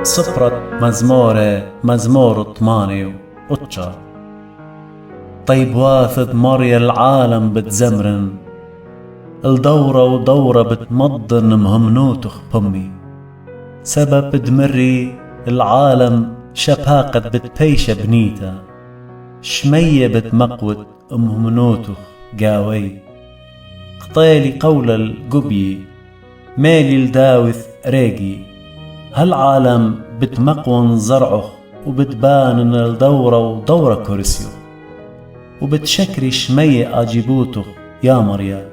صفرة مزمور 8 واتشار. طيب واثد مريا العالم بتزمرن، الدورة ودورة بتمضن مهمنوتخ بمي، سبب دمري العالم شفاقة بتبيش بنيتا، شمية بتمقوت مهمنوتخ قاوي، قطيلي قول القبي مالي لداوث ريقي، هالعالم بتمقون زرعه وبتبان ان الدورة ودورة كرسيو، وبتشكري شمية اجيبوتخ يا مريا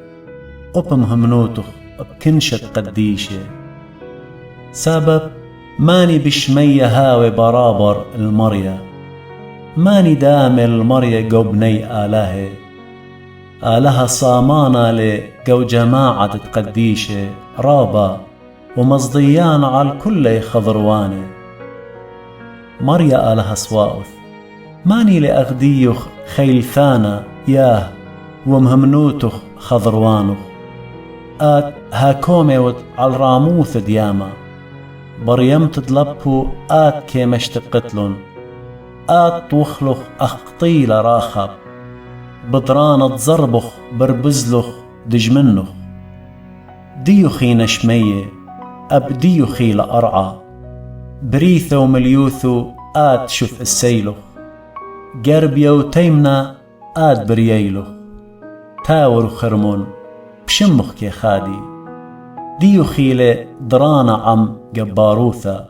وبمهمنوتخ بكنشة قديشة، سبب ماني بشمية هاوي برابر المريا، ماني دامي المريا جو بني آلها صامانا لجو جماعة قديشة رابا ومصديان على الكل خضروانه، مريا آلها سواؤث ماني لأغديخ خيل ثانا ياه ومهمنوتخ خضروانخ، هاكوميوت على الراموث دياما بريم تدلبكو كيمش تقتلن، توخلخ أخطيل راخب بطرانة زربخ بربزلخ دجمنخ، ديوخي نشمية أبديوخي لأرعى بريثة ومليوثو شف السيلخ، قربيا وتيمنا برييلخ، تاور خرمون بشمخ كي خادي، ديوخي لدرانا عم قباروثا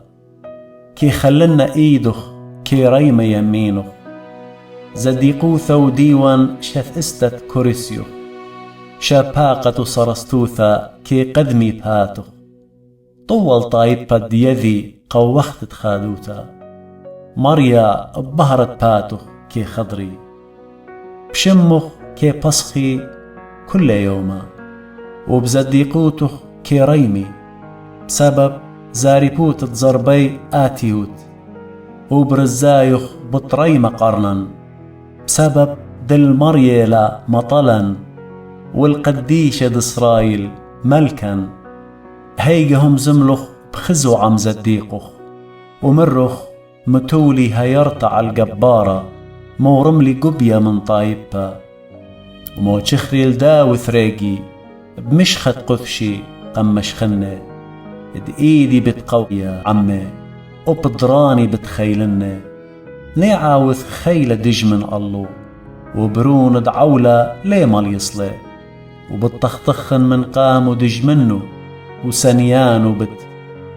كي خلنا إيدخ كي ريم يمينخ، زديقوثا وديوان شف استت كوريسيو، شاباقة صرستوثا كي قدمي باتخ، طول طايبة ديذي قوخت تخادوتا، مريا بهرت باتخ كي خضري، بشمخ كي بسخي كل يوما، وبزديقوتخ كي ريمي، بسبب زاريبوت تزربي آتيوت، وبرزايخ بطريم قرنا، بسبب دل مريلا مطلا، والقديشة دسرايل ملكا، هيجهم زملخ بخزو عم زديقخ، ومرخ متولي هيرتع الجبارة مورملي قبية من طايبها، ومو تشخري لداوث ريقي بمشخة قثشي قمش خنة، ايدي بتقوية عمي وبضراني بتخيلني، نعاوث خيلة دجمن الله وبرون دعولة ليه مال يصلي، وبتخطخن من قام ودجمنه وسنيان وبت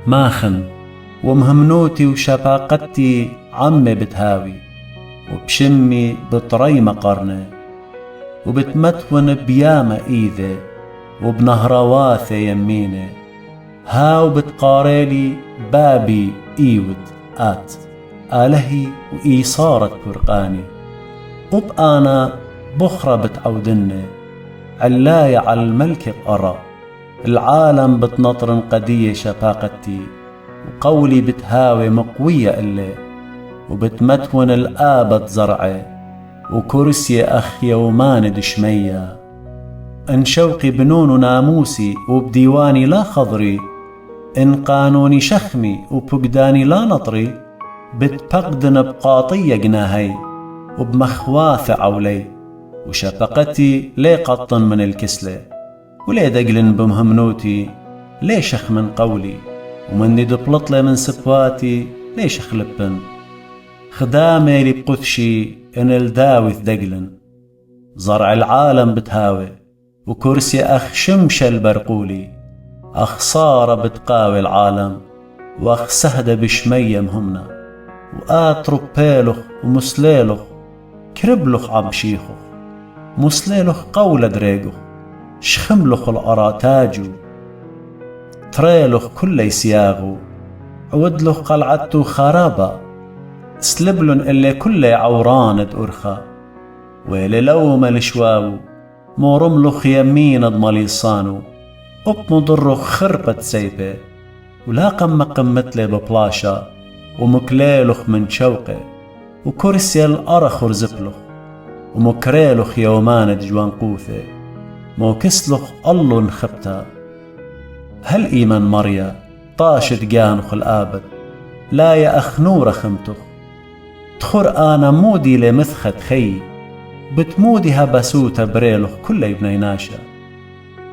ماخن، ومهمنوتي وشفاقتي عمي بتهاوي، وبشمي بطريمة قرنه، وبتمتون بيامة إيذي وبنهرواثة يمينه، هاو بتقاريلي بابي إيود آلهي وإيصارة فرقاني، وبأنا بخرة بتعودني علاية على الملك قرى، العالم بتنطرن قدية شفاقتي، وقولي بتهاوي مقوية إلي، وبتمتون الآبت زرعي، وكرسي أخي ومان دشمية، إن شوقي بنون وناموسي وبديواني لا خضري، إن قانوني شخمي وبقداني لا نطري، بتبقدن بقاطية جناهي وبمخواث عولي، وشفقتي لي قطن من الكسلة، ولي دقلن بمهمنوتي لي شخ من قولي، ومني دبلطلي من سفواتي لي شخ لبن، خدامي لي بقثشي إن الداوث دقلن، زرع العالم بتهاوي وكرسي أخ شمش البرقولي، أخ صار بتقاوي العالم وأخ سهد بشمية مهمنا، ربيلخ ومسليلخ كربلخ عبشيخخ، مسليلخ قول دريقخ شخملخ الأراتاجو، تريلخ كل سياغو عودلخ قلعتو خرابة، سلبلن اللي كل عوران أرخا، ويلي لو ملشواو مورملخ يمين ضمليصانو، مضرخ خربت سيبه، ولا قمتلي ببلاشا، ومكليلخ من شوقه، وكرسي الأرخ رزبلخ، ومكريلخ يومان دجوان قوثه، موكسلخ الله نخبتا، هل إيمان مريا طاشت جانخ الآبد، لا يا أخنور خمتخ تخر أنا مودي لمثخت خي بتمودها بسوتة بريلخ كل ابني ناشا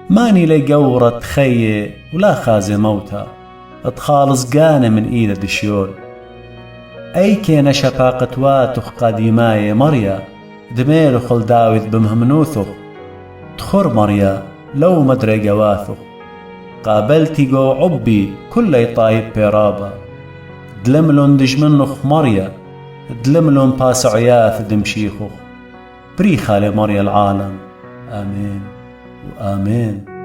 ماني لقورة خي ولا خازي موتى اتخالص قانة من إيدة دشيول أي كينا شفاقة واتخ قديماي مريا دميل خل داوذ بمهمنوثخ تخر مريا لو مدري قواثخ قابلتي قو عبي كل طايب بيرابا دلملون دجمنخ مريا دلملون باس عياث دمشيخخ بريخة لمريا العالم آمين وآمين.